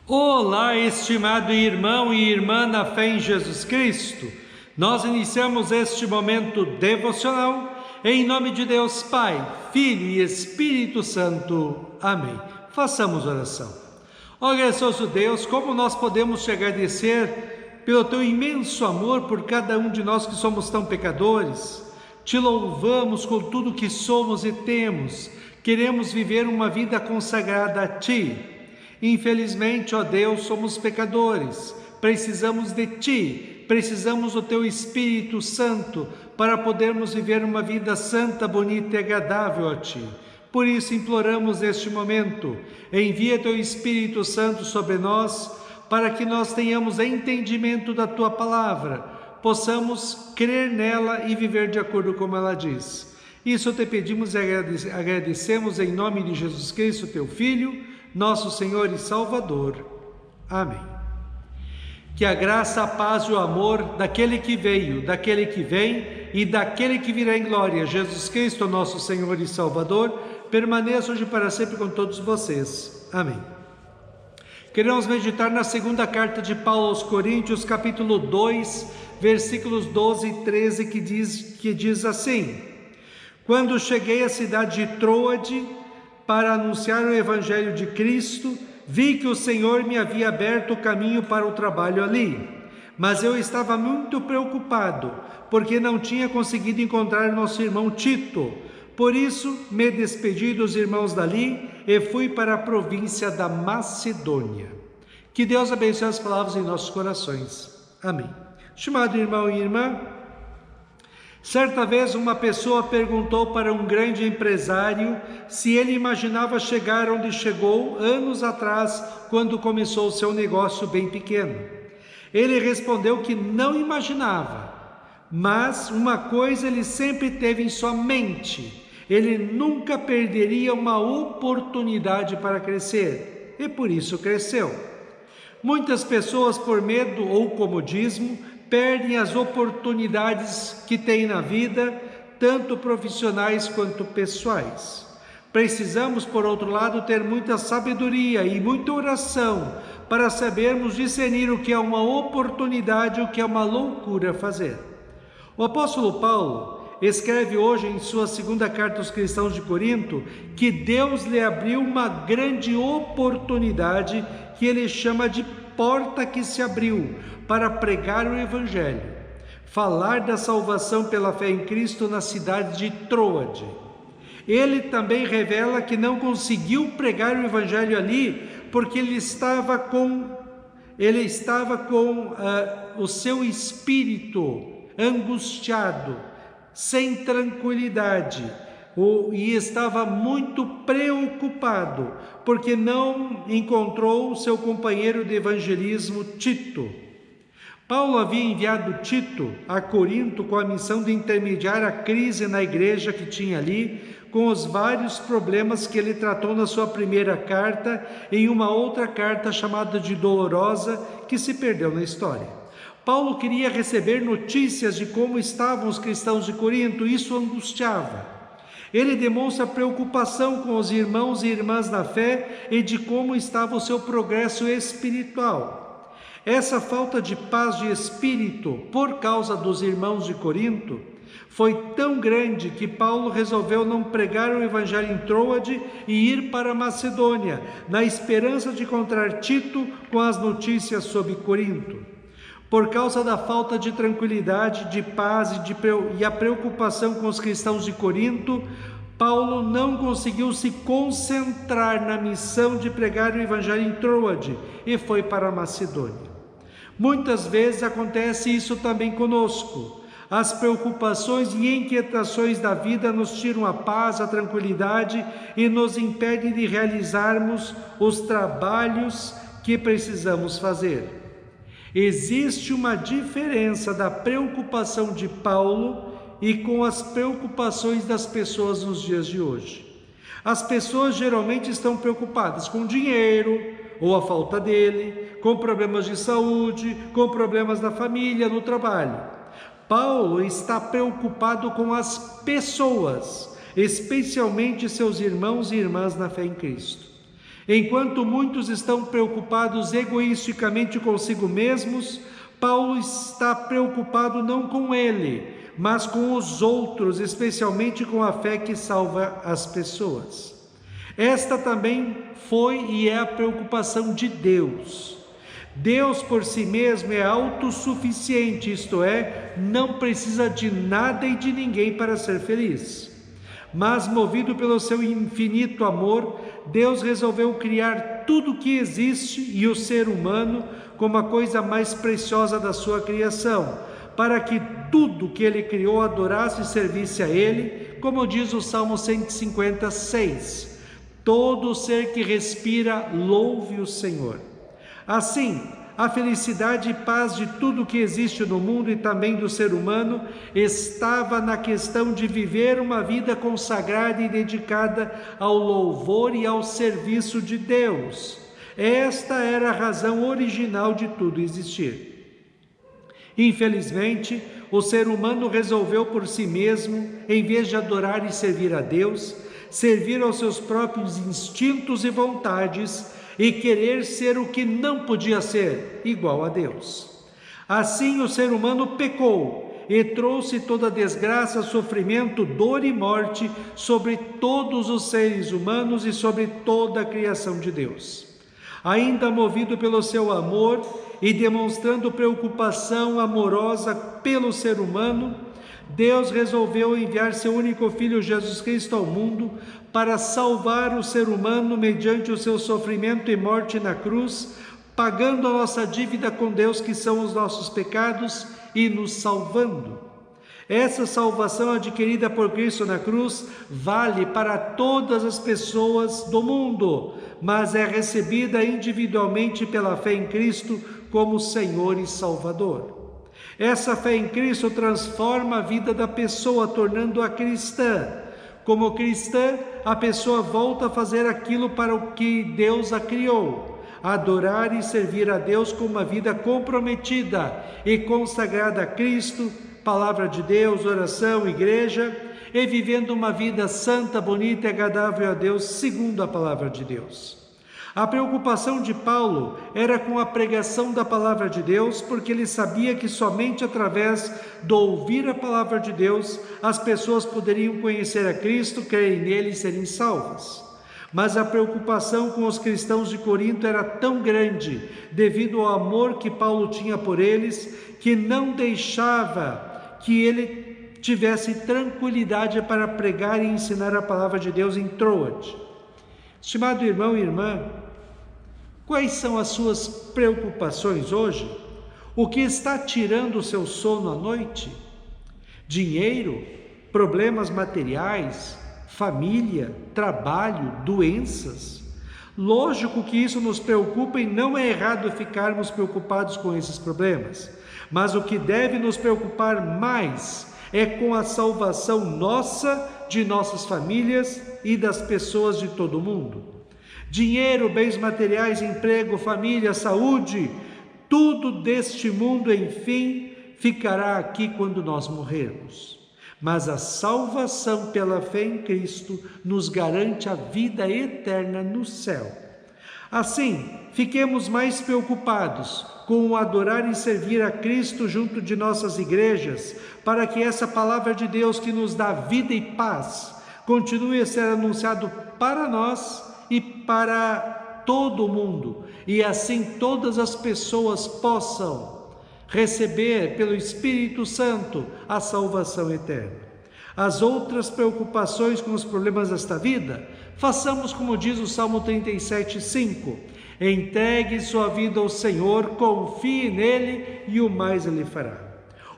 Olá, estimado irmão e irmã na fé em Jesus Cristo. Nós iniciamos este momento devocional em nome de Deus Pai, Filho e Espírito Santo. Amém. Façamos oração. Ó gracioso Deus, como nós podemos te agradecer pelo teu imenso amor por cada um de nós que somos tão pecadores. Te louvamos com tudo que somos e temos. Queremos viver uma vida consagrada a Ti. Infelizmente, ó Deus, somos pecadores, precisamos de Ti, precisamos do Teu Espírito Santo para podermos viver uma vida santa, bonita e agradável a Ti. Por isso imploramos neste momento, envia Teu Espírito Santo sobre nós, para que nós tenhamos entendimento da Tua Palavra, possamos crer nela e viver de acordo com ela diz. Isso te pedimos e agradecemos em nome de Jesus Cristo, Teu Filho, nosso Senhor e Salvador. Amém. Que a graça, a paz e o amor daquele que veio, daquele que vem e daquele que virá em glória, Jesus Cristo, nosso Senhor e Salvador, permaneça hoje para sempre com todos vocês. Amém. Queremos meditar na segunda carta de Paulo aos Coríntios, capítulo 2, versículos 12 e 13, que diz assim: Quando cheguei à cidade de Troade, para anunciar o Evangelho de Cristo, vi que o Senhor me havia aberto o caminho para o trabalho ali. Mas eu estava muito preocupado, porque não tinha conseguido encontrar nosso irmão Tito. Por isso, me despedi dos irmãos dali e fui para a província da Macedônia. Que Deus abençoe as palavras em nossos corações. Amém. Estimado irmão e irmã, certa vez uma pessoa perguntou para um grande empresário se ele imaginava chegar onde chegou anos atrás, quando começou o seu negócio bem pequeno. Ele respondeu que não imaginava, mas uma coisa ele sempre teve em sua mente: ele nunca perderia uma oportunidade para crescer, e por isso cresceu. Muitas pessoas, por medo ou comodismo, perdem as oportunidades que têm na vida, tanto profissionais quanto pessoais. Precisamos, por outro lado, ter muita sabedoria e muita oração para sabermos discernir o que é uma oportunidade e o que é uma loucura fazer. O apóstolo Paulo escreve hoje em sua segunda carta aos cristãos de Corinto que Deus lhe abriu uma grande oportunidade que ele chama de porta que se abriu para pregar o Evangelho, falar da salvação pela fé em Cristo na cidade de Troade. Ele também revela que não conseguiu pregar o Evangelho ali porque ele estava com o seu espírito angustiado, sem tranquilidade, e estava muito preocupado, porque não encontrou seu companheiro de evangelismo Tito. Paulo havia enviado Tito a Corinto com a missão de intermediar a crise na igreja que tinha ali, com os vários problemas que ele tratou na sua primeira carta, em uma outra carta chamada de Dolorosa, que se perdeu na história. Paulo queria receber notícias de como estavam os cristãos de Corinto, isso angustiava. Ele demonstra preocupação com os irmãos e irmãs na fé e de como estava o seu progresso espiritual. Essa falta de paz de espírito, por causa dos irmãos de Corinto, foi tão grande que Paulo resolveu não pregar o Evangelho em Troade e ir para a Macedônia, na esperança de encontrar Tito com as notícias sobre Corinto. Por causa da falta de tranquilidade, de paz e a preocupação com os cristãos de Corinto, Paulo não conseguiu se concentrar na missão de pregar o Evangelho em Troade e foi para a Macedônia. Muitas vezes acontece isso também conosco. As preocupações e inquietações da vida nos tiram a paz, a tranquilidade e nos impedem de realizarmos os trabalhos que precisamos fazer. Existe uma diferença da preocupação de Paulo e com as preocupações das pessoas nos dias de hoje. As pessoas geralmente estão preocupadas com dinheiro ou a falta dele, com problemas de saúde, com problemas da família, no trabalho. Paulo está preocupado com as pessoas, especialmente seus irmãos e irmãs na fé em Cristo. Enquanto muitos estão preocupados egoisticamente consigo mesmos, Paulo está preocupado não com ele, mas com os outros, especialmente com a fé que salva as pessoas. Esta também foi e é a preocupação de Deus. Deus por si mesmo é autossuficiente, isto é, não precisa de nada e de ninguém para ser feliz. Mas, movido pelo seu infinito amor, Deus resolveu criar tudo o que existe e o ser humano como a coisa mais preciosa da sua criação, para que tudo que ele criou adorasse e servisse a ele, como diz o Salmo 156. Todo ser que respira, louve o Senhor. Assim, a felicidade e paz de tudo que existe no mundo e também do ser humano estava na questão de viver uma vida consagrada e dedicada ao louvor e ao serviço de Deus. Esta era a razão original de tudo existir. Infelizmente, o ser humano resolveu por si mesmo, em vez de adorar e servir a Deus, servir aos seus próprios instintos e vontades e querer ser o que não podia ser, igual a Deus. Assim o ser humano pecou e trouxe toda desgraça, sofrimento, dor e morte sobre todos os seres humanos e sobre toda a criação de Deus. Ainda movido pelo seu amor e demonstrando preocupação amorosa pelo ser humano, Deus resolveu enviar seu único Filho Jesus Cristo ao mundo para salvar o ser humano mediante o seu sofrimento e morte na cruz, pagando a nossa dívida com Deus, que são os nossos pecados, e nos salvando. Essa salvação adquirida por Cristo na cruz vale para todas as pessoas do mundo, mas é recebida individualmente pela fé em Cristo como Senhor e Salvador. Essa fé em Cristo transforma a vida da pessoa, tornando-a cristã. Como cristã, a pessoa volta a fazer aquilo para o que Deus a criou: adorar e servir a Deus com uma vida comprometida e consagrada a Cristo, palavra de Deus, oração, igreja, e vivendo uma vida santa, bonita e agradável a Deus, segundo a palavra de Deus. A preocupação de Paulo era com a pregação da palavra de Deus, porque ele sabia que somente através do ouvir a palavra de Deus as pessoas poderiam conhecer a Cristo, crerem nele e serem salvas. Mas a preocupação com os cristãos de Corinto era tão grande, devido ao amor que Paulo tinha por eles, que não deixava que ele tivesse tranquilidade para pregar e ensinar a palavra de Deus em Troade. Estimado irmão e irmã, quais são as suas preocupações hoje? O que está tirando o seu sono à noite? Dinheiro? Problemas materiais? Família? Trabalho? Doenças? Lógico que isso nos preocupa e não é errado ficarmos preocupados com esses problemas. Mas o que deve nos preocupar mais é com a salvação nossa, de nossas famílias e das pessoas de todo o mundo. Dinheiro, bens materiais, emprego, família, saúde, tudo deste mundo, enfim, ficará aqui quando nós morrermos. Mas a salvação pela fé em Cristo nos garante a vida eterna no céu. Assim, fiquemos mais preocupados com o adorar e servir a Cristo junto de nossas igrejas, para que essa palavra de Deus que nos dá vida e paz continue a ser anunciado para nós e para todo o mundo, e assim todas as pessoas possam receber pelo Espírito Santo a salvação eterna. As outras preocupações com os problemas desta vida, façamos como diz o Salmo 37:5: entregue sua vida ao Senhor, confie nele e o mais ele fará.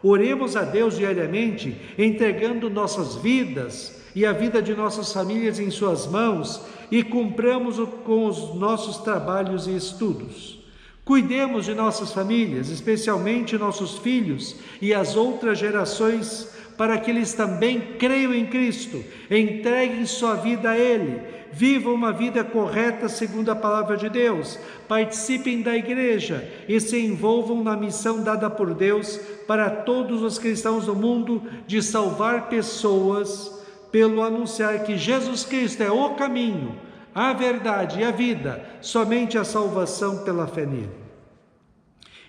Oremos a Deus diariamente, entregando nossas vidas e a vida de nossas famílias em suas mãos, e cumpramos com os nossos trabalhos e estudos. Cuidemos de nossas famílias, especialmente nossos filhos e as outras gerações, para que eles também creiam em Cristo, entreguem sua vida a Ele, vivam uma vida correta segundo a palavra de Deus, participem da igreja e se envolvam na missão dada por Deus para todos os cristãos do mundo, de salvar pessoas pelo anunciar que Jesus Cristo é o caminho, a verdade e a vida, somente a salvação pela fé nele.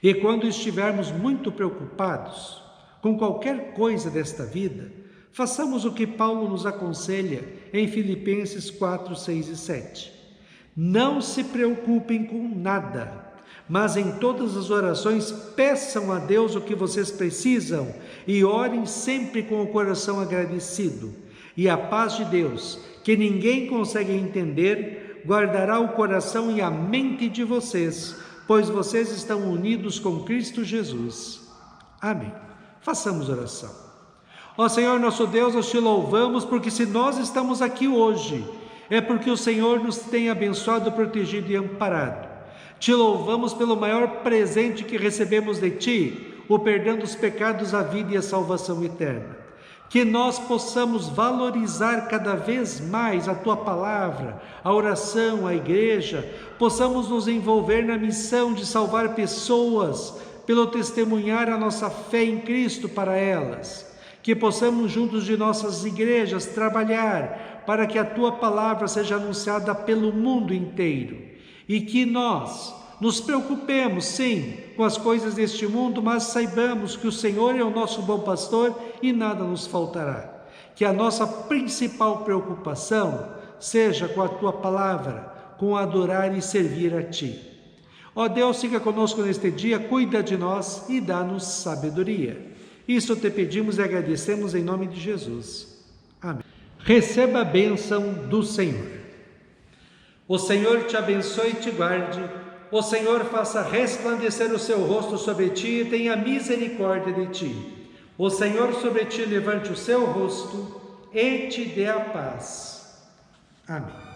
E quando estivermos muito preocupados com qualquer coisa desta vida, façamos o que Paulo nos aconselha em Filipenses 4, 6 e 7. Não se preocupem com nada, mas em todas as orações peçam a Deus o que vocês precisam e orem sempre com o coração agradecido. E a paz de Deus, que ninguém consegue entender, guardará o coração e a mente de vocês, pois vocês estão unidos com Cristo Jesus. Amém. Façamos oração. Ó Senhor nosso Deus, nós te louvamos porque se nós estamos aqui hoje, é porque o Senhor nos tem abençoado, protegido e amparado. Te louvamos pelo maior presente que recebemos de Ti, o perdão dos pecados, a vida e a salvação eterna. Que nós possamos valorizar cada vez mais a Tua palavra, a oração, a igreja, possamos nos envolver na missão de salvar pessoas, pelo testemunhar a nossa fé em Cristo para elas. Que possamos juntos de nossas igrejas trabalhar para que a Tua palavra seja anunciada pelo mundo inteiro. E que nós nos preocupemos, sim, com as coisas deste mundo, mas saibamos que o Senhor é o nosso bom pastor e nada nos faltará. Que a nossa principal preocupação seja com a Tua palavra, com adorar e servir a Ti. Ó Deus, fica conosco neste dia, cuida de nós e dá-nos sabedoria. Isso te pedimos e agradecemos em nome de Jesus. Amém. Receba a bênção do Senhor. O Senhor te abençoe e te guarde. O Senhor faça resplandecer o seu rosto sobre ti e tenha misericórdia de ti. O Senhor sobre ti levante o seu rosto e te dê a paz. Amém.